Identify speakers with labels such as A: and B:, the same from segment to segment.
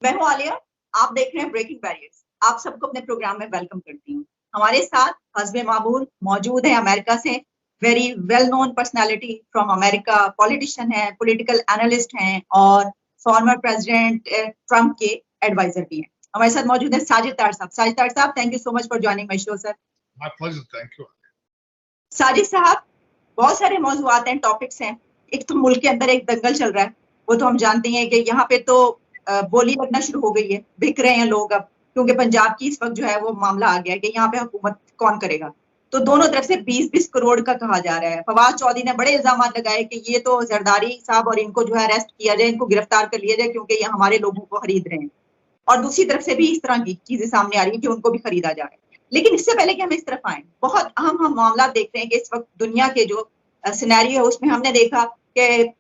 A: मैं हूं आलिया, आप देख रहे हैं ब्रेकिंग बैरियर्स। आप सबको अपने प्रोग्राम में वेलकम करती हूँ। हमारे साथ हस्बे मामूल मौजूद है अमेरिका से, very well known personality from America, politician है, पॉलिटिकल एनालिस्ट हैं और फॉर्मर प्रेसिडेंट ट्रम्प के एडवाइजर भी हैं। हमारे साथ मौजूद है साजिद तार साहब। साजिद तार साहब, thank you so much for joining my show sir.
B: My pleasure, thank you.
A: Sajid साहब, बहुत सारे मौजूआत हैं, टॉपिक्स हैं। एक तो मुल्क के अंदर एक दंगल चल रहा है, वो तो हम जानते हैं कि यहाँ पे तो बोली लगना शुरू हो गई है, बिक रहे हैं लोग अब, क्योंकि पंजाब की इस वक्त जो है वो मामला आ गया है कि यहाँ पे हुकूमत कौन करेगा। तो दोनों तरफ से 20-20 करोड़ का कहा जा रहा है। फवाद चौधरी ने बड़े इल्जाम लगाए कि ये तो जरदारी साहब और इनको जो है अरेस्ट किया जाए, इनको गिरफ्तार कर लिया जाए, क्योंकि ये हमारे लोगों को खरीद रहे हैं। और दूसरी तरफ से भी इस तरह की चीजें सामने आ रही है कि उनको भी खरीदा जा रहा है। लेकिन इससे पहले कि हम इस तरफ आए, बहुत अहम हम मामला देख रहे हैं कि इस वक्त दुनिया के जो सिनेरियो है उसमें हमने देखा कि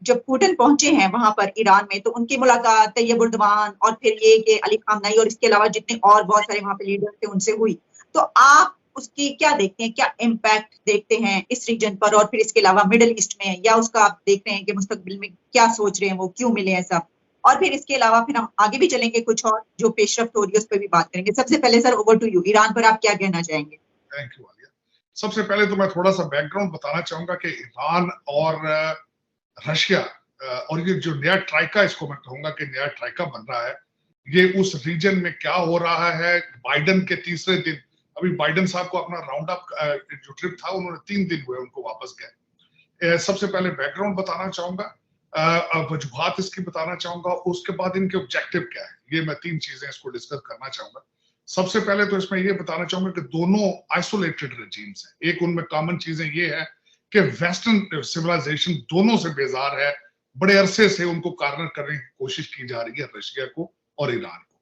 A: जब पुतिन पहुंचे हैं वहां पर ईरान में, तो उनकी मुलाकात तैयब उर्दवान और फिर ये कि अली खामनेई और इसके अलावा जितने और बहुत सारे वहां पे लीडर थे उनसे हुई। तो आप उसकी क्या देखते हैं, क्या इम्पैक्ट देखते हैं इस रीजन पर और फिर इसके अलावा मिडिल ईस्ट में, या उसका आप देख रहे हैं कि मुस्तकबिल में क्या सोच रहे हैं, वो क्यों मिले ऐसा? और फिर इसके अलावा फिर हम आगे भी चलेंगे, कुछ और जो पेशरफ्त हो रही है उस पर भी बात करेंगे। सबसे पहले sir, over to you, Iran पर आप क्या कहना चाहेंगे?
B: Thank you Alia. सबसे पहले तो मैं थोड़ा सा बैकग्राउंड बताना चाहूंगा कि ईरान और रशिया और ये जो नया ट्राइका, इसको मैं कहूंगा कि नया ट्राइका बन रहा है, ये उस रीजन में क्या हो रहा है। बाइडन के तीसरे दिन, अभी बाइडन साहब को अपना राउंड अप जो ट्रिप था, उन्होंने 3 दिन हुए उनको वापस गए। सबसे पहले बैकग्राउंड बताना चाहूंगा, वजूहात इसकी बताना चाहूंगा, उसके बाद इनके ऑब्जेक्टिव क्या है, ये मैं 3 चीजें इसको डिस्कस करना चाहूंगा। सबसे पहले तो इसमें ये बताना चाहूंगा कि दोनों आइसोलेटेड रेजीम्स हैं। एक उनमें कॉमन चीजें ये है कि वेस्टर्न सिविलाइजेशन दोनों से बेजार है, बड़े अरसे से उनको कॉर्नर करने की कोशिश की जा रही है, रशिया को और ईरान को।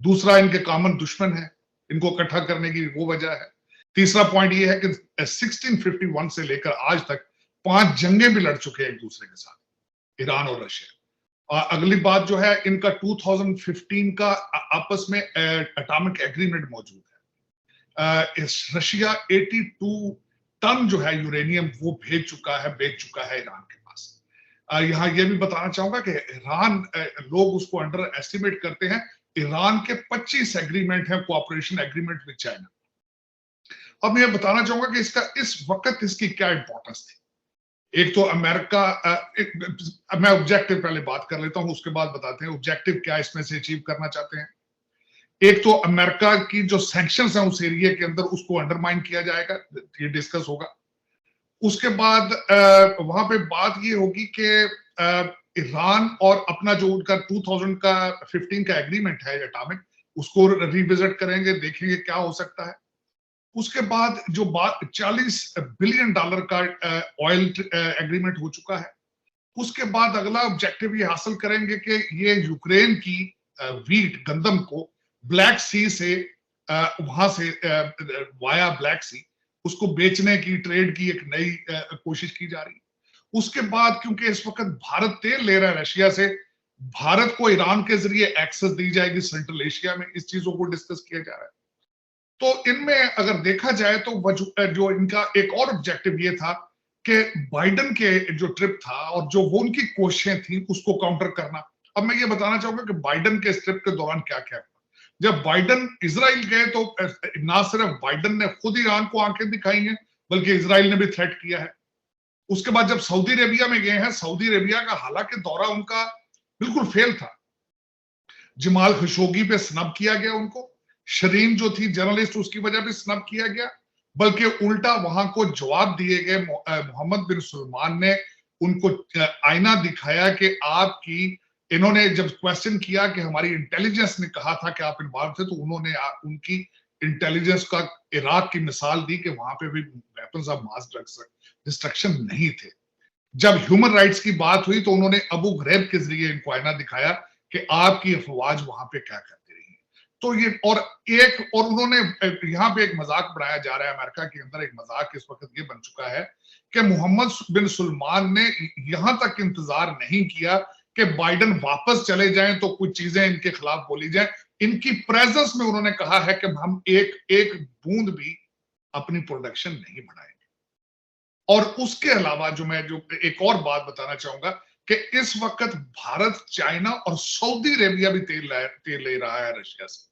B: दूसरा, इनके कॉमन दुश्मन है, इनको इकट्ठा करने की वो वजह है। तीसरा पॉइंट ये है कि 1651 से लेकर आज तक 5 जंगें भी लड़ चुके हैं एक दूसरे के साथ, ईरान और रशिया। अगली बात जो है, इनका 2015 का आपस में एटॉमिक एग्रीमेंट मौजूद है। रशिया 82 टन जो है यूरेनियम वो बेच चुका है ईरान के पास। यहाँ ये भी बताना चाहूंगा कि ईरान, लोग उसको अंडर एस्टिमेट करते हैं। ईरान के 25 एग्रीमेंट है, कोऑपरेशन एग्रीमेंट विद चाइना। अब मैं ये बताना चाहूंगा कि इसका इस वक्त इसकी क्या इंपॉर्टेंस थी। एक तो अमेरिका, मैं ऑब्जेक्टिव पहले बात कर लेता हूं, उसके बाद बताते हैं ऑब्जेक्टिव क्या इसमें से अचीव करना चाहते हैं। एक तो अमेरिका की जो सैंक्शंस हैं उस एरिया के अंदर, उसको अंडरमाइन किया जाएगा, ये डिस्कस होगा। उसके बाद वहां पे बात ये होगी कि ईरान और अपना जो उनका 2015 का एग्रीमेंट है एटॉमिक, उसको रिविजिट करेंगे, देखेंगे क्या हो सकता है। उसके बाद जो बात $40 बिलियन का ऑयल एग्रीमेंट हो चुका है। उसके बाद अगला ऑब्जेक्टिव ये हासिल करेंगे कि ये यूक्रेन की वीट, गंदम को ब्लैक सी से, वहां से वाया ब्लैक सी उसको बेचने की, ट्रेड की एक नई कोशिश की जा रही है। उसके बाद क्योंकि इस वक्त भारत तेल ले रहा है रशिया से, भारत को ईरान के जरिए एक्सेस दी जाएगी सेंट्रल एशिया में, इस चीजों को डिस्कस किया जा रहा है। तो इनमें अगर देखा जाए तो जो इनका एक और ऑब्जेक्टिव ये था कि बाइडन के जो ट्रिप था और जो वो उनकी कोशिशें थी उसको काउंटर करना। अब मैं ये बताना चाहूंगा कि बाइडन के ट्रिप के दौरान क्या क्या हुआ। जब बाइडन इजराइल गए तो ना सिर्फ बाइडन ने खुद ईरान को आंखें दिखाई हैं, बल्कि इजराइल ने भी थ्रेट किया है। उसके बाद जब सऊदी अरेबिया में गए हैं, सऊदी अरेबिया का हालांकि दौरा उनका बिल्कुल फेल था। जमाल खशोगी पे स्नब किया गया उनको, शरीन जो थी जर्नलिस्ट, उसकी वजह भी स्नब किया गया, बल्कि उल्टा वहां को जवाब दिए गए। मोहम्मद बिन सलमान ने उनको आईना दिखाया कि आपकी, इन्होंने जब क्वेश्चन किया कि हमारी इंटेलिजेंस ने कहा था कि आप इन्वॉल्व थे, तो उन्होंने उनकी इंटेलिजेंस का इराक की मिसाल दी कि वहां पे भी वेपन्स ऑफ मास डिस्ट्रक्शन नहीं थे। जब ह्यूमन राइट्स की बात हुई तो उन्होंने अबू घरेब के जरिए इनको आईना दिखाया कि आपकी अफवाज वहां पे क्या करती रही है। तो ये और उन्होंने यहाँ पे एक मजाक बनाया जा रहा है, अमेरिका के अंदर एक मजाक इस वक्त ये बन चुका है कि मोहम्मद बिन सलमान ने यहां तक इंतजार नहीं किया कि बाइडन वापस चले जाएं तो कुछ चीजें इनके खिलाफ बोली जाएं। इनकी प्रेजेंस में उन्होंने कहा है कि हम एक बूंद भी अपनी प्रोडक्शन नहीं बढ़ाएंगे। और उसके अलावा जो एक और बात बताना चाहूंगा कि इस वक्त भारत, चाइना और सऊदी अरेबिया भी तेल ले रहा है रशिया से।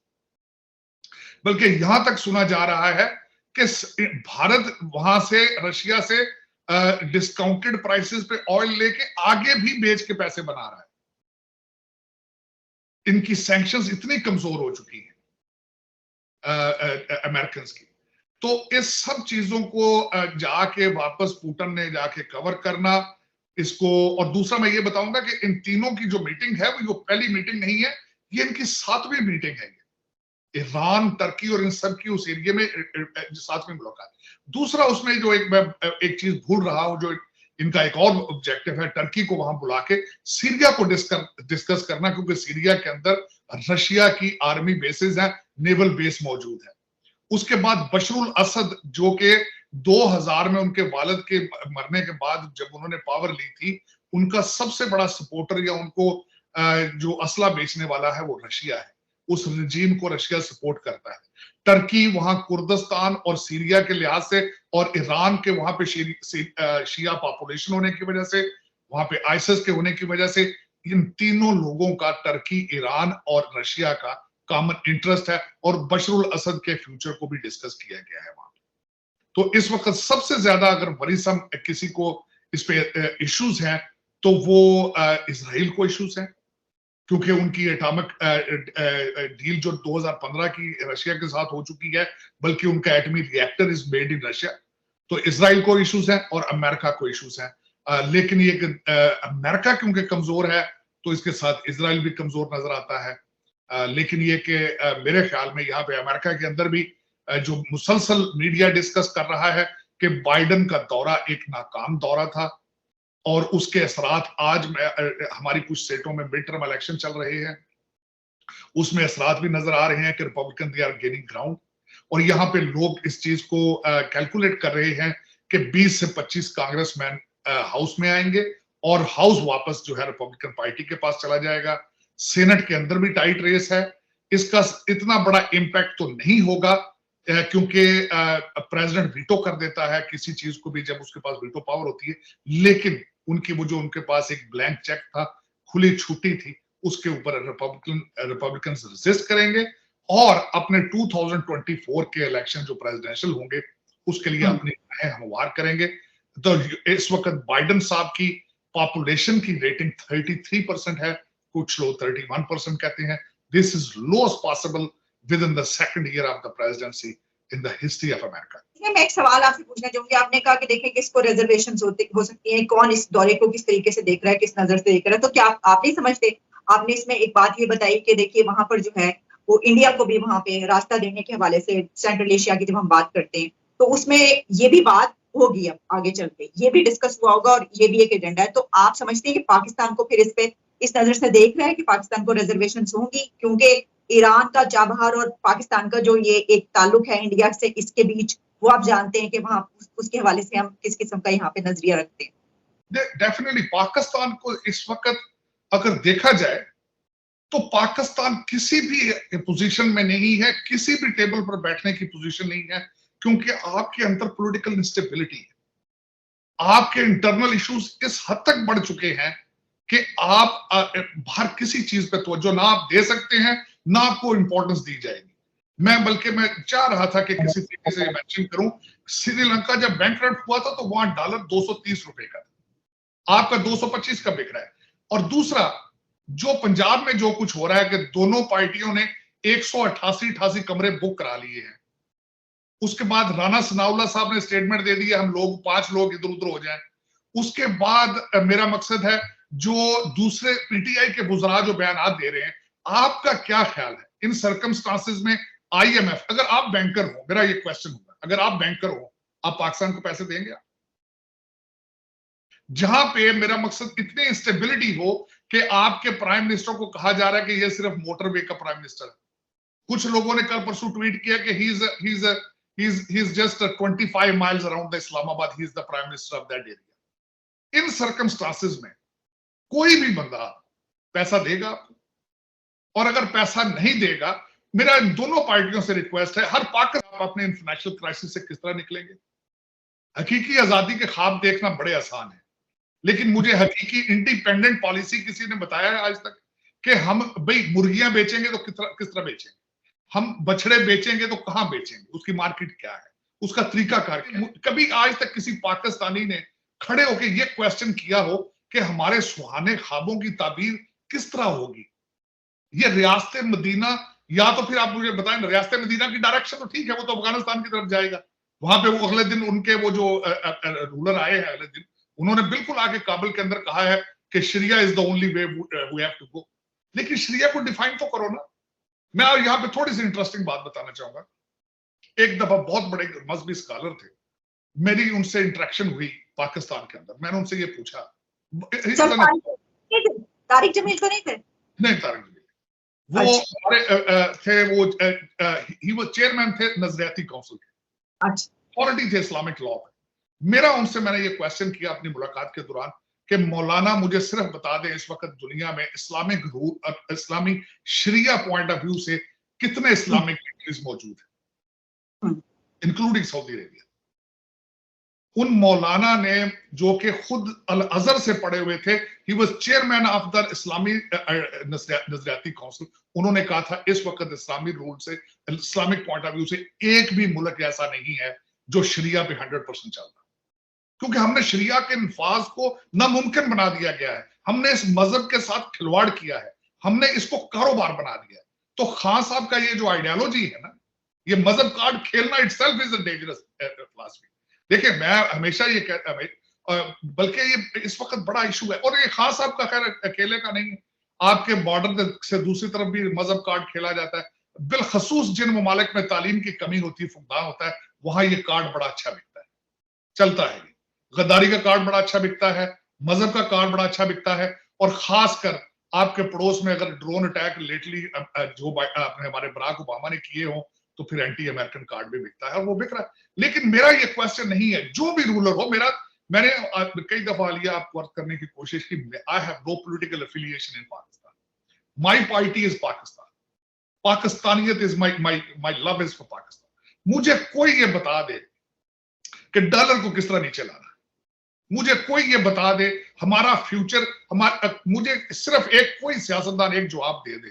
B: बल्कि यहां तक सुना जा रहा है कि भारत वहां से, रशिया से डिस्काउंटेड प्राइसेस पे ऑयल लेके आगे भी बेच के पैसे बना रहा है। इनकी सैंक्शंस इतनी कमजोर हो चुकी हैं अमेरिकन की। तो इस सब चीजों को जाके वापस पुतिन ने जाके कवर करना इसको। और दूसरा मैं ये बताऊंगा कि इन तीनों की जो मीटिंग है वो पहली मीटिंग नहीं है, ये इनकी 7वीं मीटिंग है। ईरान, टर्की और इन सब की उस एरिया में 7वीं मुलाकात। दूसरा उसमें जो एक चीज भूल रहा हूं, जो इनका एक और ऑब्जेक्टिव है, टर्की को वहां बुला के सीरिया को डिस्कस करना, क्योंकि सीरिया के अंदर रशिया की आर्मी बेसेस हैं, नेवल बेस मौजूद है। उसके बाद बशरुल असद, जो कि 2000 में उनके वालिद के मरने के बाद जब उन्होंने पावर ली थी, उनका सबसे बड़ा सपोर्टर या उनको जो असला बेचने वाला है वो रशिया है। उस रिजीम को रशिया सपोर्ट करता है। टर्की वहां कुर्दिस्तान और सीरिया के लिहाज से और ईरान के वहां पे शिया पॉपुलेशन होने की वजह से, वहां पे आइसिस के होने की वजह से, इन तीनों लोगों का, टर्की, ईरान और रशिया का कॉमन इंटरेस्ट है। और बशरुल असद के फ्यूचर को भी डिस्कस किया गया है वहां। तो इस वक्त सबसे ज्यादा अगर वरीसम किसी को इस पे इश्यूज हैं तो वो इजराइल को इश्यूज हैं, क्योंकि उनकी एटॉमिक डील जो 2015 की रशिया के साथ हो चुकी है, बल्कि उनका एटमी reactor is made in Russia. तो इजराइल को इश्यूज हैं और अमेरिका को इश्यूज हैं। लेकिन ये अमेरिका क्योंकि कमजोर है तो इसके साथ इजराइल भी कमजोर नजर आता है। लेकिन ये कि मेरे ख्याल में यहाँ पे अमेरिका के अंदर भी जो मुसलसल मीडिया डिस्कस कर रहा है कि बाइडन का दौरा एक नाकाम दौरा था, और उसके असरात आज हमारी कुछ स्टेटों में मिड टर्म इलेक्शन चल रहे हैं, उसमें असरात भी नजर आ रहे हैं कि Republican they are gaining ground. और यहाँ पे लोग इस चीज को कैलकुलेट कर रहे हैं कि 20 से 25 कांग्रेसमैन हाउस में आएंगे और हाउस वापस जो है रिपब्लिकन पार्टी के पास चला जाएगा। सेनेट के अंदर भी टाइट रेस है। इसका इतना बड़ा इम्पैक्ट तो नहीं होगा क्योंकि प्रेसिडेंट वीटो कर देता है किसी चीज को भी जब उसके पास वीटो पावर होती है। लेकिन उनके पास एक ब्लैंक चेक था, खुली छुट्टी थी, उसके ऊपर रिपब्लिकन रेजिस्ट करेंगे और अपने 2024 के इलेक्शन जो प्रेसिडेंशियल होंगे उसके लिए अपनी राहें हमवार करेंगे। तो इस वक्त बाइडन साहब की पॉपुलेशन की रेटिंग 33% है, कुछ लोग 31% कहते हैं। This is lowest possible with in the second year of the presidency in the history of America.
A: मैं एक सवाल आपसे पूछना चाहूंगी। आपने कहा कि देखिए किसको रिजर्वेशंस हो सकती हैं, कौन इस दौरे को किस तरीके से देख रहा है, किस नजर से देख रहा है, तो क्या आप नहीं समझते? आपने इसमें एक बात ये बताई कि देखिए वहां पर जो है वो इंडिया को भी वहां पे रास्ता देने के हवाले से, सेंट्रल एशिया की जब हम बात करते हैं तो उसमें ये भी बात होगी, अब आगे चल के ये भी डिस्कस हुआ होगा और ये भी एक एजेंडा है। तो आप समझते हैं कि पाकिस्तान को फिर इस पे इस नजर से देख रहा है कि पाकिस्तान को रिजर्वेशन होंगी, क्योंकि ईरान का चाबहार और पाकिस्तान का जो ये एक ताल्लुक है इंडिया से, इसके बीच वो आप जानते हैं कि वहां उसके हवाले से हम किस किस्म का यहाँ पे नजरिया रखते हैं।
B: डेफिनेटली पाकिस्तान को इस वक्त अगर देखा जाए तो पाकिस्तान किसी भी पोजीशन में नहीं है, किसी भी टेबल पर बैठने की पोजीशन नहीं है, क्योंकि आपके अंदर पॉलिटिकल इंस्टेबिलिटी है, आपके इंटरनल इश्यूज इस हद तक बढ़ चुके हैं कि आप बाहर किसी चीज पे तवज्जो ना आप दे सकते हैं, ना आपको इंपॉर्टेंस दी जाएगी। मैं चाह रहा था कि किसी तरीके से मेंशन करूं, श्रीलंका जब बैंकरप्ट हुआ था तो वहां डॉलर 230 रुपए का था, आपका 225 का बिक रहा है। और दूसरा जो पंजाब में जो कुछ हो रहा है कि दोनों पार्टियों ने 188 कमरे बुक करा लिए हैं। उसके बाद राणा सनाउल्लाह साहब ने स्टेटमेंट दे दी हम लोग 5 लोग इधर उधर हो जाएं। उसके बाद मेरा मकसद है जो दूसरे पीटीआई के बुज़रा जो बयान दे रहे हैं, आपका क्या ख्याल है इन सर्कमस्टांसेस में? आईएमएफ, अगर आप बैंकर हो, मेरा ये क्वेश्चन होगा, अगर आप बैंकर हो, आप पाकिस्तान को पैसे देंगे? जहां पे मेरा मकसद इतनी इंस्टेबिलिटी हो कि आपके प्राइम मिनिस्टर को कहा जा रहा है कि ये सिर्फ मोटरवे का प्राइम मिनिस्टर है। कुछ लोगों ने कल परसों ट्वीट किया कि he is just 25 miles around the Islamabad, he is the prime minister of that area. In circumstances में कोई भी बंदा पैसा देगा आपको, और अगर पैसा नहीं देगा, मेरा इन दोनों पार्टियों से रिक्वेस्ट है, हर पाकिस्तान अपने इंटरनेशनल क्राइसिस से किस तरह निकलेंगे? हकीकी आजादी के ख्वाब देखना बड़े आसान है, लेकिन मुझे हकीकी इंडिपेंडेंट पॉलिसी किसी ने बताया है आज तक कि हम भाई मुर्गियां बेचेंगे तो किस तरह बेचेंगे, हम बछड़े बेचेंगे तो कहां बेचेंगे, उसकी मार्केट क्या है, उसका तरीकाकार क्या है। कभी आज तक किसी पाकिस्तानी ने खड़े होकर यह क्वेश्चन किया हो कि हमारे सुहाने ख्वाबों की ताबीर किस तरह होगी। ये रियासत मदीना, या तो फिर आप मुझे बताएं, रियासत मदीना की डायरेक्शन तो ठीक है, वो तो अफगानिस्तान की तरफ जाएगा। वहां पे वो अगले दिन उनके वो जो रूलर आए हैं अगले दिन, उन्होंने बिल्कुल आगे काबुल के अंदर कहा है कि शरिया is the only way we have to go. लेकिन शरिया को डिफाइन तो करो ना। मैं यहाँ पे थोड़ी सी इंटरेस्टिंग बात बताना चाहूंगा। एक दफा बहुत बड़े मजहबी स्कॉलर थे, मेरी उनसे इंटरेक्शन हुई पाकिस्तान के अंदर। मैंने उनसे ये पूछा,
A: तारिक जमील तो नहीं थे? नहीं,
B: तारिक जमील वो हमारे थे, वो ही वो चेयरमैन थे नजरियाती काउंसिल के, अथॉरिटी थे इस्लामिक लॉ पे। मैंने ये क्वेश्चन किया अपनी मुलाकात के दौरान कि मौलाना मुझे सिर्फ बता दें इस वक्त दुनिया में इस्लामिक रूल, इस्लामी शरिया पॉइंट ऑफ व्यू से कितने इस्लामिक कंट्रीज मौजूद हैं, इंक्लूडिंग सऊदी अरेबिया। उन मौलाना ने, जो कि खुद अल अजहर से पढ़े हुए थे, he was chairman of the इस्लामी नजरियाती काउंसिल, उन्होंने कहा था इस वक्त इस्लामी रूल से, इस्लामिक पॉइंट ऑफ व्यू से एक भी मुल्क ऐसा नहीं है जो शरिया पे 100% चल रहा, क्योंकि हमने शरिया के नफाज को नामुमकिन बना दिया गया है। हमने इस मजहब के साथ खिलवाड़ किया है, हमने इसको कारोबार बना दिया है। तो खान साहब का ये जो आइडियोलॉजी है ना, ये मजहब कार्ड खेलना itself is a dangerous philosophy. देखिए, मैं हमेशा ये कहता हूं, बल्कि ये इस वक्त बड़ा इशू है, और ये खान साहब का खैर अकेले का नहीं है। आपके बॉर्डर से दूसरी तरफ भी मजहब कार्ड खेला जाता है। बिलखसूस जिन ममालिक में तालीम की कमी होती है, फुकदान होता है, वहां ये कार्ड बड़ा अच्छा बिकता है, चलता है। गद्दारी का कार्ड बड़ा अच्छा बिकता है, मजहब का कार्ड बड़ा अच्छा बिकता है, और खासकर आपके पड़ोस में अगर ड्रोन अटैक लेटली जो हमारे बराक ओबामा ने किए हो, तो फिर एंटी अमेरिकन कार्ड भी बिकता है, और वो बिक रहा है। लेकिन मेरा ये क्वेश्चन नहीं है, जो भी रूलर हो, मैंने कई दफा लिया आप वर्क करने की कोशिश की। I have no political affiliation in Pakistan, my party is Pakistan, पाकिस्तानियत is my love is for Pakistan. मुझे कोई ये बता दे कि डॉलर को किस तरह नीचे लाना, मुझे कोई ये बता दे हमारा फ्यूचर, मुझे सिर्फ एक कोई सियासतदान एक जवाब दे दे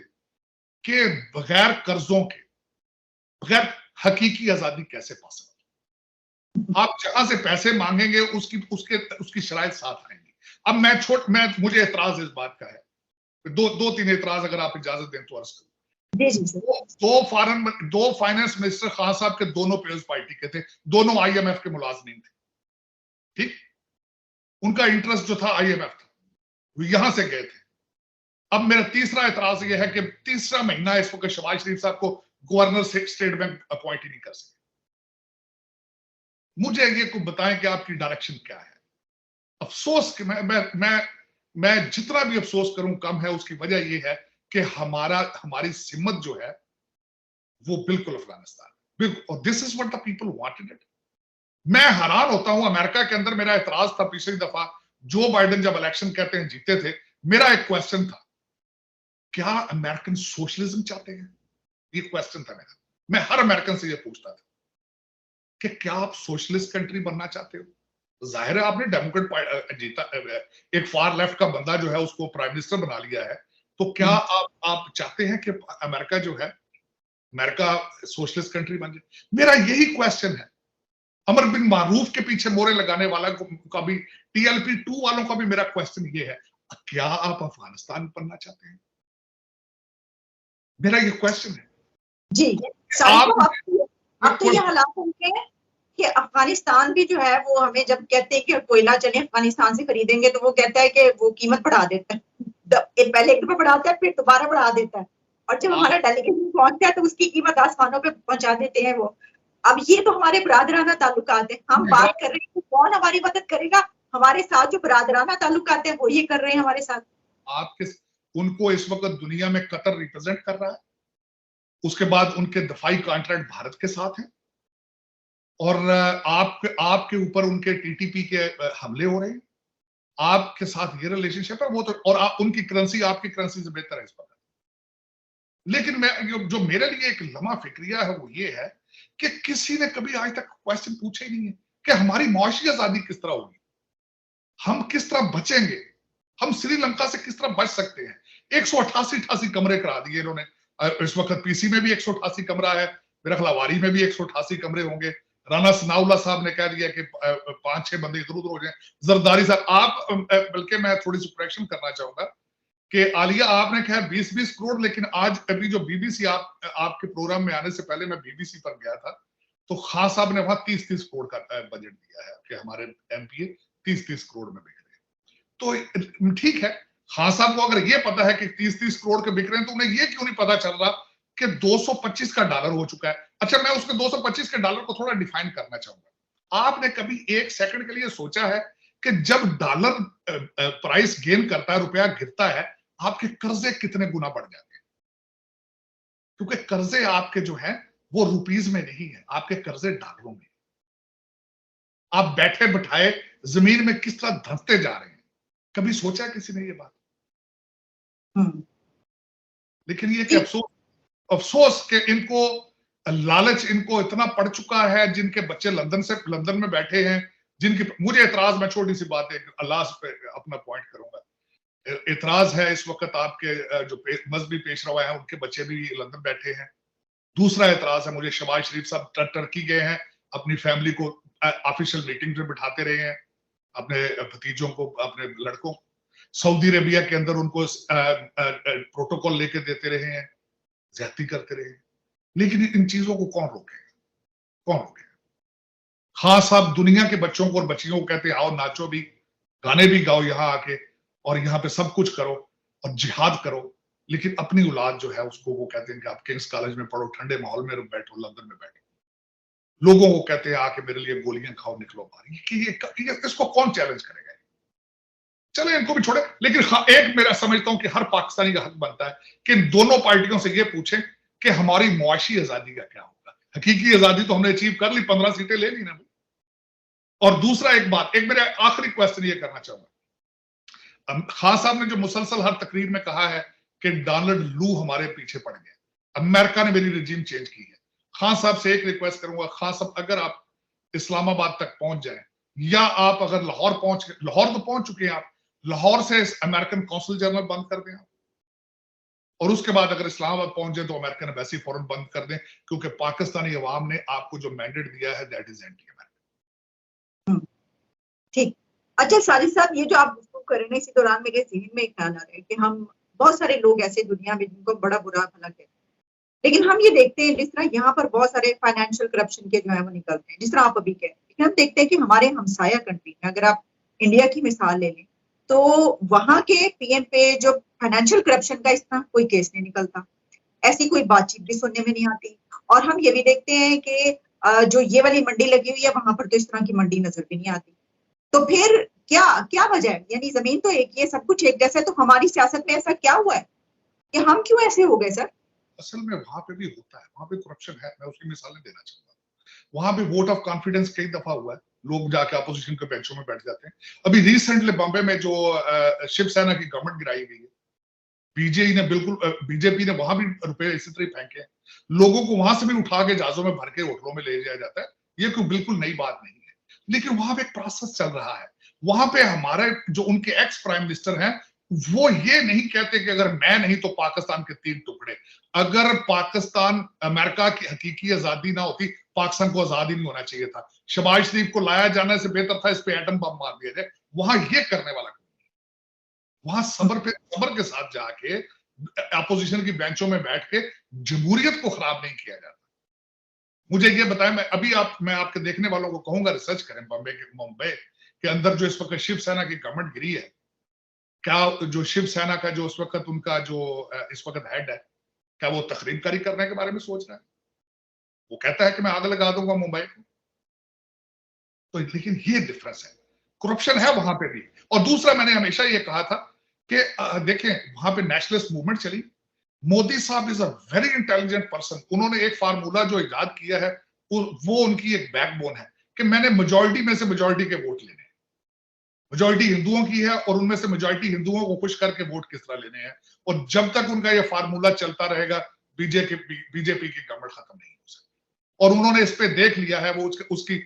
B: कि बगैर कर्जों के, बगैर हकीकी आजादी कैसे पा सकते। आप जहां से पैसे मांगेंगे उसकी शराइत साथ आएंगी। अब मुझे एतराज इस बात का है, दो तीन एतराज अगर आप इजाजत दें तो अर्ज करूं। दो फाइनेंस मिनिस्टर खान साहब के दोनों पीपल्स पार्टी के थे, दोनों IMF के मुलाजमीन थे, ठीक। उनका इंटरेस्ट जो था IMF था, यहां से गए थे। अब मेरा तीसरा एतराज यह है कि तीसरा महीना इस वक्त शहबाज शरीफ साहब को गवर्नर स्टेट बैंक अपॉइंट ही नहीं कर सके। मुझे ये को बताएं कि आपकी डायरेक्शन क्या है। अफसोस कि मैं जितना भी अफसोस करूं कम है। उसकी वजह यह है कि हमारी सिमत जो है वो बिल्कुल अफगानिस्तान, बिल्कुल, और this is what the people wanted it. मैं हैरान होता हूं, अमेरिका के अंदर मेरा एतराज था पिछली दफा जो बाइडेन जब इलेक्शन कहते हैं जीते थे, मेरा एक क्वेश्चन था, क्या अमेरिकन सोशलिज्म चाहते हैं? ये क्वेश्चन था मेरा। मैं हर अमेरिकन से ये पूछता था कि क्या आप सोशलिस्ट कंट्री बनना चाहते हो? जाहिर है आपने डेमोक्रेट जीता, एक फार लेफ्ट का बंदा जो है उसको प्राइम मिनिस्टर बना लिया है, तो क्या आप चाहते हैं कि अमेरिका जो है, अमेरिका सोशलिस्ट कंट्री बन जाए? मेरा यही क्वेश्चन है। अमर बिन मारूफ के पीछे मोरे लगाने वाला का भी, TLP 2 वालों का भी मेरा क्वेश्चन ये है, क्या आप अफगानिस्तान बनना चाहते हैं? मेरा ये क्वेश्चन है
A: जी। अब तो ये हालात होंगे कि अफगानिस्तान भी जो है वो हमें जब कहते हैं कि कोयला चले अफगानिस्तान से खरीदेंगे, तो वो कहता है कि वो कीमत बढ़ा देता है, पहले एक दफा बढ़ाता है फिर दोबारा बढ़ा देता है, और जब हमारा डेलीगेशन पहुंचता है तो उसकी कीमत आसमानों पे पहुंचा देते हैं वो। अब ये तो हमारे बरादराना ताल्लुकात है, हम बात कर रहे हैं, कौन हमारी मदद करेगा? हमारे साथ जो बरादराना ताल्लुकात है वो ये कर रहे हैं हमारे साथ।
B: उनको इस वक्त दुनिया में कतर रिप्रेजेंट कर रहा है, उसके बाद उनके दफाई कॉन्ट्रैक्ट भारत के साथ है, और आपके ऊपर उनके TTP के हमले हो रहे हैं, आपके साथ ये रिलेशनशिप है वो तो, और उनकी करेंसी आपकी करेंसी से बेहतर है इस पर। लेकिन मैं जो मेरे लिए एक लम्हा फिक्रिया है वो ये है कि किसी ने कभी आज तक क्वेश्चन पूछे ही नहीं है कि हमारी मुआशी आजादी किस तरह होगी। हम किस तरह बचेंगे, हम श्रीलंका से किस तरह बच सकते हैं। 188 कमरे करा दिए इन्होंने। इस वक्त पीसी में भी 188 कमरा है, मेरा ख्याल वारी में भी 188 कमरे होंगे। राना सनाउल्लाह साहब ने कह दिया कि 5-6 बंदे इधर उधर हो जाए। जरदारी साहब, आप बल्कि मैं थोड़ी सी करेक्शन करना चाहूंगा कि आलिया आपने खैर 20-20 करोड़, लेकिन आज अभी जो बीबीसी आपके प्रोग्राम में आने से पहले मैं बीबीसी पर गया था, तो खान साहब ने वहां 30-30 करोड़ का बजट दिया है कि हमारे एमपीए 30-30 करोड़ में बिक रहे हैं। तो ठीक है, खान साहब को अगर ये पता है कि 30-30 करोड़ के बिक रहे हैं, तो उन्हें ये क्यों नहीं पता चल रहा कि 225 का डॉलर हो चुका है। अच्छा, मैं उसके 225 के डॉलर को थोड़ा डिफाइन करना चाहूंगा। आपने कभी एक सेकंड के लिए सोचा है कि जब डॉलर प्राइस गेन करता है, रुपया गिरता है, आपके कर्जे कितने गुना बढ़ जाते हैं? क्योंकि कर्जे आपके जो है वो रुपीज में नहीं है, आपके कर्जे डॉलरों में। आप बैठे बिठाए जमीन में किस तरह धंसते जा रहे हैं, कभी सोचा किसी ने ये बात? लेकिन ये कि अफसोस के इनको लालच इनको इतना पड़ चुका है, जिनके बच्चे लंदन में बैठे हैं, जिनकी, मुझे एतराज, मैं छोटी सी बात है अल्लाह पे अपना पॉइंट करूंगा, एतराज है इस वक्त आपके जो मजहबी पेशरवा है उनके बच्चे भी लंदन बैठे हैं। दूसरा एतराज है मुझे, शहबाज शरीफ साहब टर्की गए हैं, अपनी फैमिली को ऑफिशियल मीटिंग में बिठाते रहे हैं, अपने भतीजों को, अपने लड़कों। सऊदी अरेबिया के अंदर उनको प्रोटोकॉल लेके देते रहे हैं, ज्यादती करते रहे हैं। लेकिन इन चीजों को कौन रोकेगा, कौन रोकेगा? खान साहब दुनिया के बच्चों को और बच्चियों को कहते हैं आओ नाचो भी, गाने भी गाओ यहाँ आके, और यहाँ पे सब कुछ करो और जिहाद करो, लेकिन अपनी औलाद जो है उसको वो कहते हैं कि आप किंग्स कॉलेज में पढ़ो, ठंडे माहौल में बैठो, लंदन में बैठो। लोगों को कहते हैं आके मेरे लिए गोलियां खाओ, निकलो बाहर। कि इसको कौन चैलेंज करेगा? चले इनको भी छोड़े। लेकिन एक मेरा समझता हूं कि हर पाकिस्तानी का हक बनता है कि इन दोनों पार्टियों से ये पूछें कि हमारी मुआशी आजादी का क्या होगा। हकीकी आजादी तो हमने अचीव कर ली, 15 सीटें ले ली ना। और दूसरा एक मेरा आखिरी क्वेश्चन ये करना चाहूंगा, खान साहब ने जो मुसलसल हर तकरीर में कहा है कि डोनाल्ड लू हमारे पीछे पड़ गए, अमेरिका ने मेरी रिजीम चेंज की है। खान साहब से एक रिक्वेस्ट करूंगा, खान साहब अगर आप इस्लामाबाद तक पहुंच जाए, या आप अगर लाहौर तो पहुंच चुके हैं, आप लाहौर से अमेरिकन कौंसल जनरल बंद कर दें आप, और उसके बाद अगर इस्लामाबाद पहुंच जाए तो अमेरिकन एम्बेसी फौरन बंद कर दें, क्योंकि पाकिस्तानी अवाम ने आपको जो मैंडेट दिया है दैट इज एंटी अमेरिकन।
A: ठीक। अच्छा साजिद साहब, ये जो आप गुफ्तगू कर रहे हैं, इसी दौरान मेरे ज़हन में एक ख्याल आ रहा है कि हम बहुत सारे लोग ऐसे दुनिया में जिनको बड़ा बुरा भला कहते हैं, लेकिन हम ये देखते हैं जिस तरह यहाँ पर बहुत सारे फाइनेंशियल करप्शन के जो है वो निकलते हैं, जिस तरह आप अभी कह रहे हैं, लेकिन हम देखते हैं कि हमारे हमसाया कंट्री में, अगर आप इंडिया की मिसाल ले लें, तो वहां के पीएम पे जो फाइनेंशियल करप्शन का इस तरह कोई केस नहीं निकलता, ऐसी कोई बातचीत भी सुनने में नहीं आती। और हम ये भी देखते हैं कि जो ये वाली मंडी लगी हुई है वहां पर तो इस तरह की मंडी नजर भी नहीं आती। तो फिर क्या क्या वजह है? यानी जमीन तो एक ही है, सब कुछ एक जैसा है, तो हमारी सियासत में ऐसा क्या हुआ है कि हम क्यों ऐसे हो गए सर?
B: असल में वहां पे भी होता है, वहां पे करप्शन है, मैं उसकी मिसालें देना चाहूंगा। वहां पे वोट ऑफ कॉन्फिडेंस कई दफा हुआ है, लोग जाके अपोजिशन के बेंचों में बैठ जाते हैं। अभी रिसेंटली बॉम्बे में जो शिवसेना की गवर्नमेंट गिराई गई है, बीजेपी ने वहां भी रुपए इसी तरह फेंके हैं, लोगों को वहां से भी उठा के जहाजों में भर के होटलों में ले जाया जाता है। ये कोई बिल्कुल नई बात नहीं है, लेकिन वहां पे एक प्रोसेस चल रहा है। वहां पे हमारे जो उनके एक्स प्राइम मिनिस्टर हैं, वो ये नहीं कहते कि अगर मैं नहीं तो पाकिस्तान के 3 टुकड़े। अगर पाकिस्तान, अमेरिका की हकीकी आजादी ना होती, पाकिस्तान को आजाद ही नहीं होना चाहिए था। शहबाज शरीफ को लाया जाने से बेहतर था इस पे एटम बम मार दिया जाए। वहां ये करने वाला, वहां सबर के साथ जाके अपोजिशन की बेंचों में बैठ के जमहूरियत को खराब नहीं किया जाता। मुझे ये बताएं, मैं आपके देखने वालों को कहूंगा रिसर्च करें, मुंबई के अंदर जो इस वक्त शिवसेना की गवर्नमेंट गिरी है, क्या जो शिवसेना का जो उस वक्त उनका जो इस वक्त हेड है, क्या वो तखरीबकारी करने के बारे में सोच रहा है? वो कहता है कि मैं आग लगा दूंगा मुंबई को। तो लेकिन ये डिफरेंस है, करप्शन है वहां पे भी। और दूसरा, मैंने हमेशा ये कहा था कि देखें वहां पे नेशनलिस्ट मूवमेंट चली। मोदी साहब is a very intelligent person. उन्होंने एक फार्मूला जो इजाद किया है, वो उनकी एक बैकबोन है कि मैंने मेजॉरिटी में से मेजॉरिटी के वोट लेने हैं। मेजॉरिटी हिंदुओं की है और उनमें से मेजॉरिटी हिंदुओं को खुश करके वोट किस तरह लेने हैं। और जब तक उनका ये फार्मूला चलता रहेगा, बीजेपी की गवर्नमेंट खत्म नहीं हो सकती। और उन्होंने इस पे देख लिया है वो उसकी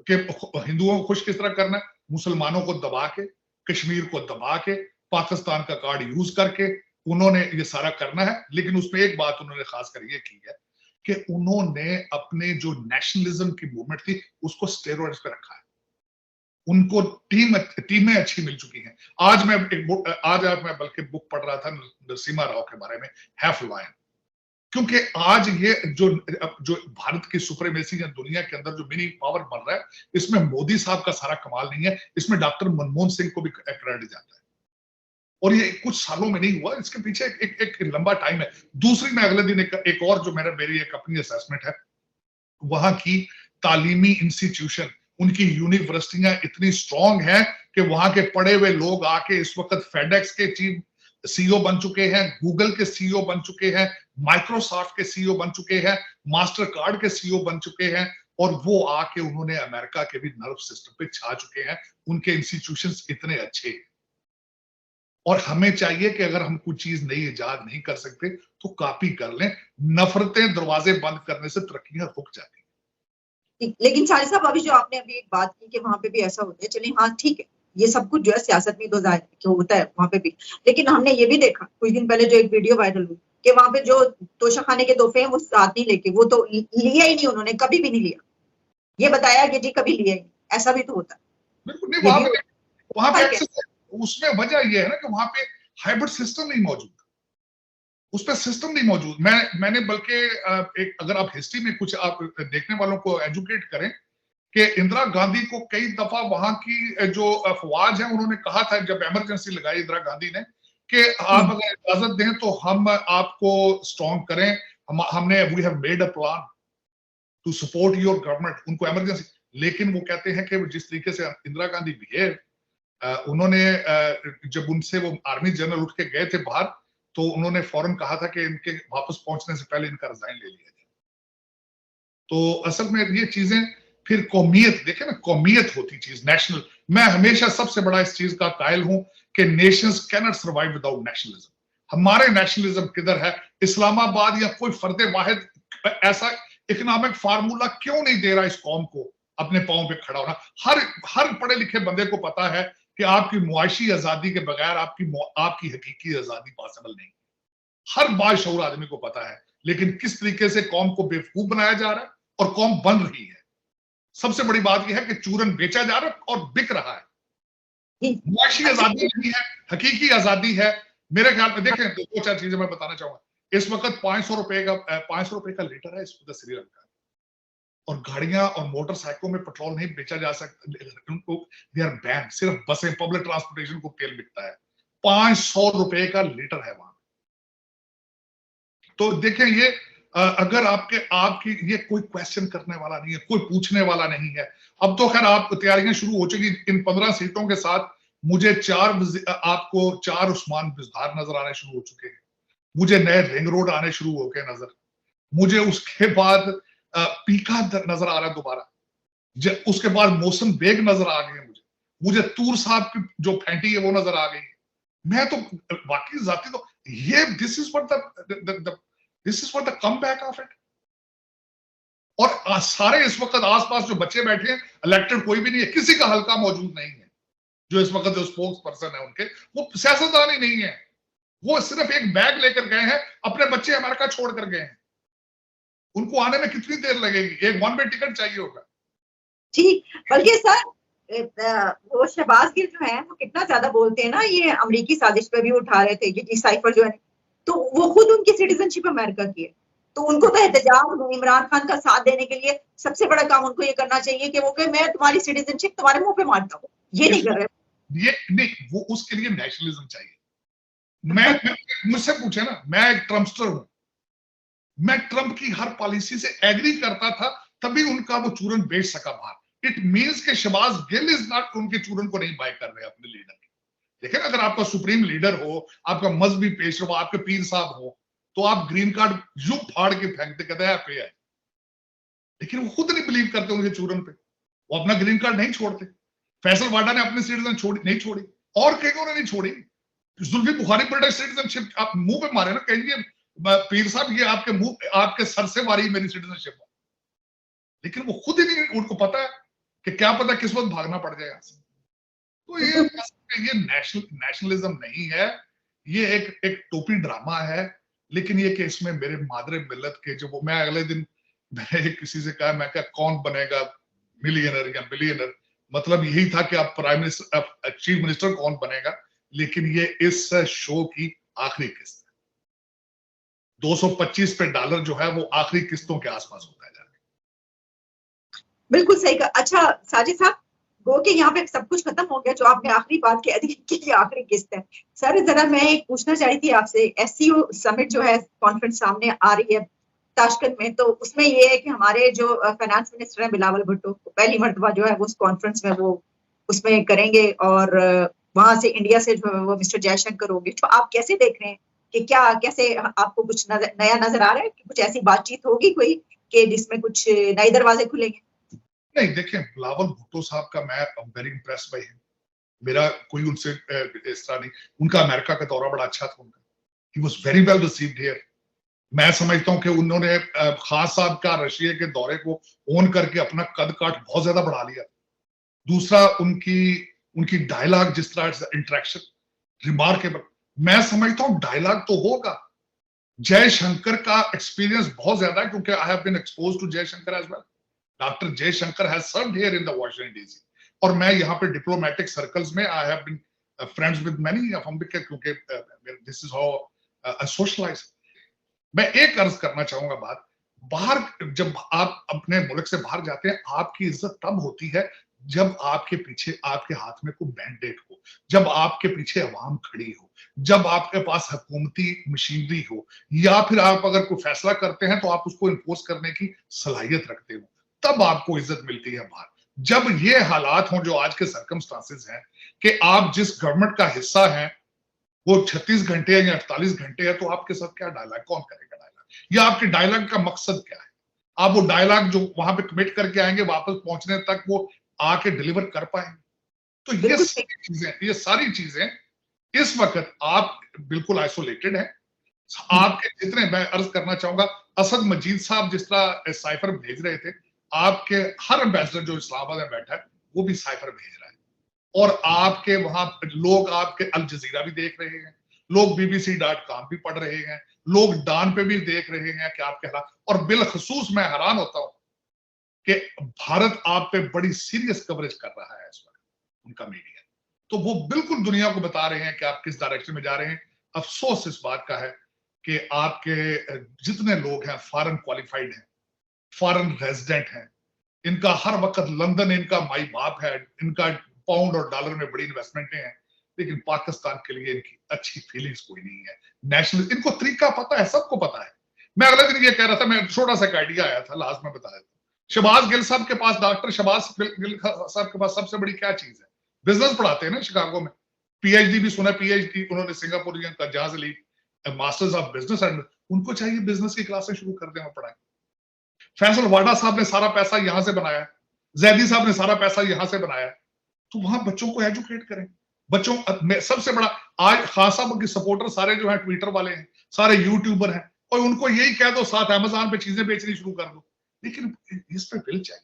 B: कि हिंदुओं को खुश किस तरह करना है, मुसलमानों को दबा के, कश्मीर को दबा के पाकिस्तान का कार्ड यूज करके उन्होंने ये सारा करना है। लेकिन उसमें एक बात उन्होंने खासकर ये की है कि उन्होंने अपने जो नेशनलिज्म की मूवमेंट थी उसको स्टेरॉइड्स पे रखा है। उनको टीमें अच्छी मिल चुकी हैं। आज मैं बल्कि बुक पढ़ रहा था नरसिम्हा राव के बारे में, हैफ लायन, क्योंकि आज ये जो भारत की सुप्रीमेसी या दुनिया के अंदर जो मिनी पावर बन रहा है, इसमें मोदी साहब का सारा कमाल नहीं है, इसमें डॉक्टर मनमोहन सिंह को भी क्रेडिट जाता है। और ये कुछ सालों में नहीं हुआ, इसके पीछे एक लंबा टाइम है। दूसरी, मैं अगले दिन एक और जो मेरी एक अपनी असेसमेंट है, वहां की तालीमी इंस्टीट्यूशन, उनकी यूनिवर्सिटियां इतनी स्ट्रांग हैं कि वहां के पढ़े हुए लोग आके इस वक्त फेडेक्स के चीफ सीईओ बन चुके हैं, गूगल के सीईओ बन चुके हैं, माइक्रोसॉफ्ट के सीईओ बन चुके हैं, मास्टर कार्ड के सीईओ बन चुके हैं, और वो आके उन्होंने अमेरिका के भी नर्व सिस्टम पे छा चुके हैं। उनके इंस्टीट्यूशंस इतने अच्छे हैं। और हमें चाहिए कि अगर हम कुछ चीज नई इजाद नहीं कर सकते तो कॉपी कर लें। नफरतें दरवाजे बंद करने से तरक्कियां रुक जाती हैं।
A: लेकिन साहिर साहब, अभी जो आपने अभी एक बात की कि वहां पे भी ऐसा होता है, चलिए हाँ ठीक है, ये सब कुछ जो है सियासत में तो क्यों होता है वहां पे भी। लेकिन हमने ये भी देखा कुछ दिन पहले जो एक वीडियो वायरल हुई कि वहां पे जो तोशाखाने के तोहफे हैं वो साथ नहीं लेके, वो तो लिया ही नहीं, उन्होंने कभी भी नहीं लिया। ये बताया कि जी कभी लिया ही, ऐसा भी तो होता है।
B: बिल्कुल नहीं, वहां पे उसमें वजह यह है ना कि वहां पे हाइब्रिड सिस्टम नहीं मौजूद, उस पर सिस्टम नहीं मौजूद। मैंने बल्कि एक, अगर आप हिस्ट्री में कुछ आप देखने वालों को एजुकेट करें कि इंदिरा गांधी को कई दफा वहां की जो अफवाज है उन्होंने कहा था, जब इमरजेंसी लगाई इंदिरा गांधी ने, कि आप अगर इजाजत दें तो हम आपको स्ट्रॉन्ग करें, हमने we have made a plan to support your government, उनको इमरजेंसी। लेकिन वो कहते हैं कि जिस तरीके से इंदिरा गांधी बिहेव, उन्होंने जब उनसे वो आर्मी जनरल उठ के गए थे बाहर, तो उन्होंने फौरन कहा था कि इनके वापस पहुंचने से पहले इनका रिजाइन ले लिया जाए। तो असल में ये चीजें फिर कौमियत, देखे ना, कौमियत होती चीज, नेशनल। मैं हमेशा सबसे बड़ा इस चीज का कायल हूं कि Nations can not survive without nationalism. हमारे नेशनलिज्म किधर है? इस्लामाबाद या कोई फर्दे वाहिद ऐसा इकोनॉमिक फार्मूला क्यों नहीं दे रहा इस कौम को अपने पांव पे खड़ा होना? हर पढ़े लिखे बंदे को पता है कि आपकी मुआशी आजादी के बगैर आपकी हकीकी आजादी पॉसिबल नहीं। हर बाशऊर आदमी को पता है। लेकिन किस तरीके से कौम को बेवकूफ बनाया जा रहा है और कौम बन रही है। सबसे बड़ी बात यह है कि चूरन बेचा जा रहा है और बिक रहा है। मुआशी आजादी नहीं है, हकीकी आजादी है। मेरे ख्याल में देखें, दो चार चीजें मैं बताना चाहूंगा। इस वक्त 500 रुपए का लीटर है इस वक्त श्रीलंका, और गाड़ियां और मोटरसाइकिलों में पेट्रोल नहीं बेचा जा सकता, दे आर बैन। सिर्फ बसें, पब्लिक ट्रांसपोर्टेशन को तेल बिकता है। 500 रुपए का लीटर है वहां। तो देखें, ये अगर आपकी ये कोई क्वेश्चन करने वाला नहीं है, कोई पूछने वाला नहीं है। अब तो खैर आप तैयारियां शुरू हो चुकी। इन 15 सीटों के साथ मुझे आपको 4 उस्मान बिजदार नजर आने शुरू हो चुके हैं। मुझे नए रिंग रोड आने शुरू हो गए नजर। मुझे उसके बाद पीका नजर आ रहा है दोबारा। उसके बाद मौसम बेग नजर आ गए। मुझे तूर साहब की जो फैंटी है वो नजर आ गई। मैं तो वाकई जाती तो ये this is what the come back of it. और सारे इस वक्त आसपास जो बच्चे बैठे हैं, इलेक्टेड कोई भी नहीं है, किसी का हल्का मौजूद नहीं है। जो इस वक्त जो स्पोक्स पर्सन है उनके, वो सियासतदान ही नहीं है। वो सिर्फ एक बैग लेकर गए हैं, अपने बच्चे अमेरिका छोड़कर गए हैं। उनको आने में कितनी देर लगेगी? एक वन वे टिकट चाहिए होगा।
A: ठीक, बल्कि सर वो शहबाज गिल जो है वो कितना ज्यादा बोलते हैं ना, ये अमेरिकी साजिश पे भी उठा रहे थे, ये डिसाइफर जो है, तो वो खुद उनकी सिटीजनशिप अमेरिका की है। तो उनको तो एहतजाज में इमरान खान का साथ देने के लिए सबसे बड़ा काम उनको ये करना चाहिए कि वो कहे मैं तुम्हारी सिटीजनशिप तुम्हारे मुंह पे मारता हूँ। ये नहीं कर रहे।
B: ये नहीं, वो उसके लिए नेशनलिज्म चाहिए। मैं मुझसे पूछे ना, मैं एक ट्रम्पस्टर हूं। मैं ट्रंप की हर पॉलिसी से एग्री करता था, तभी उनका वो चूरन बेच सका बाहर। इट मींस के शहबाज गिल इज नॉट उनके चूरन को नहीं बाय कर रहे अपने लीडर के। देखिए, अगर आपका सुप्रीम लीडर हो, आपका मजहबी पेशवा, आपके पीर साहब हो, तो आप ग्रीन कार्ड यूं फाड़ के फेंकते, कहते हैं पे है। लेकिन वो खुद नहीं बिलीव करते उनके चूरन पे, वो अपना ग्रीन कार्ड नहीं छोड़ते। फैसल वाडा ने अपनी सिटीजन नहीं छोड़ी, और कई ने नहीं छोड़ी। जुल्फी बुखारी ब्रिटिश सिटीजनशिप आप मुंह पे मारे ना, कहेंगे पीर साहब ये आपके मुंह, आपके सर से मारी मेरी सिटीजनशिप। लेकिन वो खुद ही नहीं, उनको पता है कि क्या पता किस वक्त भागना पड़ जाए यहां से। तो ये नेशनलिज्म नहीं है, ये एक टोपी ड्रामा है। लेकिन ये कि इसमें मेरे मादरे मिल्लत के जो मैं अगले दिन मैंने किसी से कहा, मैं क्या कौन बनेगा मिलियनर या बिलियनर, मतलब यही था कि आप प्राइम मिनिस्टर चीफ मिनिस्टर कौन बनेगा। लेकिन ये इस शो की आखिरी किस्त है। 225 पे डॉलर जो है वो आखिरी किस्तों के आसपास होता है।
A: बिल्कुल सही कहा। अच्छा साजिद साहब, गो के यहाँ पे सब कुछ खत्म हो गया, जो आपने आखिरी बात कह दी कि ये आखिरी किस्त है। सर जरा मैं एक पूछना चाह रही थी आपसे, एससीओ समिट जो है कॉन्फ्रेंस सामने आ रही है ताशकंद में, तो उसमें ये है कि हमारे जो फाइनेंस मिनिस्टर हैं बिलावल भुट्टो, पहली मर्तबा जो है वो उस कॉन्फ्रेंस में वो उसमें करेंगे, और वहां से इंडिया से जो है वो मिस्टर जयशंकर होंगे। तो आप कैसे देख रहे हैं कि क्या कैसे आपको कुछ नया नजर आ रहा है कि कुछ ऐसी बातचीत होगी कोई कि जिसमें कुछ नए दरवाजे खुलेंगे?
B: नहीं, देखिए बिलावल भुट्टो साहब का मैं वेरी इम्प्रेस बाय हिम। मेरा कोई उनसे इस तरह नहीं, उनका अमेरिका का दौरा बड़ा अच्छा था उनका। He was very well received here. मैं समझता हूं कि उन्होंने खान साहब का रशिया के दौरे को ओन करके अपना कद काठ बहुत ज्यादा बढ़ा लिया। दूसरा उनकी उनकी डायलॉग, जिस तरह से इंटरेक्शन रिमार्केबल। मैं समझता हूं डायलॉग तो होगा। जयशंकर का एक्सपीरियंस बहुत ज्यादा है, क्योंकि I have been exposed to Jaishankar as well. Doctor Jaishankar has served here in the Washington DC, और मैं यहाँ पे डिप्लोमेटिक सर्कल्स में I have been friends with many of them, क्योंकि this is how I socialise. मैं एक अर्ज करना चाहूंगा बात, बाहर जब आप अपने मुल्क से बाहर जाते हैं, आपकी इज्जत तब होती है जब आपके पीछे, आपके हाथ में कोई बैंडेड हो, जब आपके पीछे अवाम खड़ी हो, जब आपके पास हुकूमती मशीनरी हो, या फिर आप अगर कोई फैसला करते हैं तो आप उसको इन्फोर्स करने की सलाहियत रखते हो, तब आपको इज्जत मिलती है बाहर। जब ये हालात हों जो आज के सर्कमस्टांसेस हैं कि आप जिस गवर्नमेंट का हिस्सा हैं वो 36 घंटे या 48 घंटे है, तो आपके साथ क्या डायलॉग, कौन करेगा डायलॉग, या आपके डायलॉग का मकसद क्या है? आप वो डायलॉग जो वहां पे कमिट करके आएंगे, वापस पहुंचने तक वो आके डिलीवर कर पाएंगे? तो ये सारी चीजें इस वक्त आप बिल्कुल आइसोलेटेड हैं। आपके जितने, मैं अर्ज करना चाहूंगा, असद मजीद साहब जिस तरह साइफर भेज रहे थे, आपके हर एम्बेसडर जो इस्लामाबाद में बैठा है वो भी साइफर भेज रहा है। और आपके वहां लोग आपके अल जजीरा भी देख रहे हैं, लोग BBC.com भी पढ़ रहे हैं, लोग डान पे भी देख रहे हैं कि आप कह रहा। और बिलखसूस मैं हैरान होता हूं कि भारत आप पे बड़ी सीरियस कवरेज कर रहा है इस वक्त, उनका मीडिया। तो वो बिल्कुल दुनिया को बता रहे हैं कि आप किस डायरेक्शन में जा रहे हैं। अफसोस इस बात का है कि आपके जितने लोग हैं फॉरेन क्वालिफाइड हैं, फॉरेन रेजिडेंट हैं, इनका हर वक्त लंदन इनका माई बाप है, इनका पाउंड और डॉलर में बड़ी इन्वेस्टमेंटें हैं, लेकिन पाकिस्तान के लिए इनकी अच्छी फीलिंग्स कोई नहीं है। नेशनल इनको तरीका पता है, सबको पता है। मैं अगले दिन ये कह रहा था, मैं छोटा सा आइडिया आया था, लास्ट में बताया था। शहबाज गिल साहब के पास, डॉक्टर शहबाज गिल साहब के पास सबसे बड़ी क्या चीज है? बिजनेस पढ़ाते हैं ना शिकागो में, PhD भी सुना, PhD उन्होंने सिंगापुर का जहां से ली, मास्टर्स ऑफ बिजनेस एंड, उनको चाहिए बिजनेस की क्लासें शुरू कर दें और पढ़ाएं। फैसल वाडा साहब ने सारा पैसा यहां से बनाया, जैदी साहब ने सारा पैसा यहां से बनाया, तो वहां बच्चों को एजुकेट करें। बच्चों में सबसे बड़ा आज खान साहब के सपोर्टर सारे जो हैं ट्विटर वाले हैं, सारे यूट्यूबर हैं, और उनको यही कह दो साथ अमेज़न पे चीजें बेचनी शुरू कर दो। लेकिन इस पे बिल चाहिए,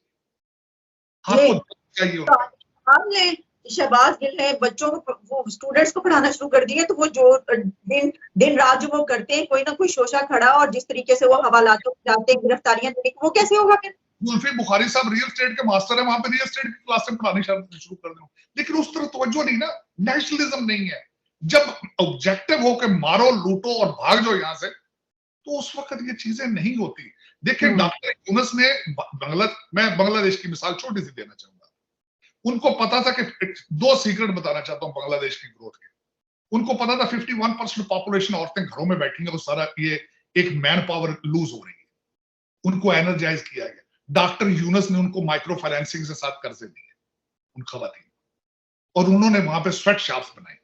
B: आपको चाहिए उनका।
A: हमने शहबाज गिल है, बच्चों को, वो स्टूडेंट्स को पढ़ाना शुरू कर दिया, तो वो जो दिन रात जो वो करते हैं, कोई ना कोई शोशा खड़ा, और जिस तरीके से वो हवालातों जाते हैं, गिरफ्तारियां देने, वो कैसे होगा फिर?
B: जुल्फी बुखारी साहब रियल एस्टेट के मास्टर है, वहां पे रियल एस्टेट की क्लासें पढ़ानी शुरू कर दो। लेकिन उस तरह तवज्जो नहीं ना, नेशनलिज्म नहीं है। जब ऑब्जेक्टिव हो के मारो, लूटो और भाग जाओ यहाँ से, तो उस वक्त ये चीजें नहीं होती। देखिए डॉक्टर यूनुस ने मैं बांग्लादेश की मिसाल छोटी सी देना चाहूंगा। उनको पता था कि 2 सीक्रेट बताना चाहता हूं बांग्लादेश की ग्रोथ के। उनको पता था 51% पॉपुलेशन औरतें घरों में बैठी हैं, वो सारा ये एक मैन पावर लूज हो रही है। उनको एनर्जाइज किया गया। डॉक्टर यूनुस ने उनको माइक्रो फाइनेंसिंग से साथ कर्जे दिए उन खवातीन, और उन्होंने वहां पे स्वेट शॉप्स बनाई,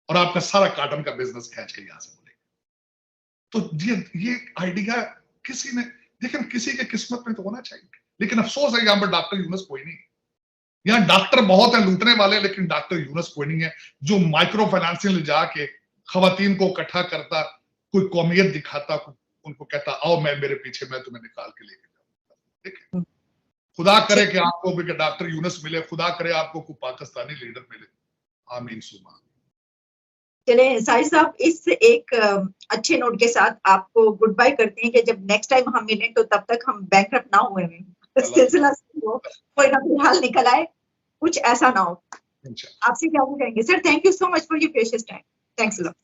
B: और आपका सारा कॉटन का बिजनेस खींच के यहां से बोले। तो ये आइडिया किसी ने, लेकिन किसी के किस्मत में तो होना चाहिए। लेकिन अफसोस है यहां पर डॉक्टर यूनुस कोई नहीं है। यहाँ डॉक्टर बहुत है लूटने वाले, लेकिन डॉक्टर यूनुस कोई नहीं है जो माइक्रो फाइनेंसिंग ले जाके खवातीन को इकट्ठा करता, कोई कौमियत दिखाता, उनको कहता आओ मैं मेरे पीछे, मैं तुम्हें निकाल के लेके जाऊंगा। ठीक है, खुदा करे कि आपको भी डॉक्टर यूनुस मिले, खुदा करे आपको कोई पाकिस्तानी लीडर मिले आमीन सुमा।
A: चले साहिर साहब, इस एक अच्छे नोट के साथ आपको गुड बाय करते हैं कि जब नेक्स्ट टाइम हम मिलें तो तब तक हम बैंकरप्ट ना हुए हैं, सिलसिला कोई ना कोई हाल निकल आए, कुछ ऐसा ना हो। आपसे क्या कहेंगे sir? Thank you so much for your precious time. Thanks a lot.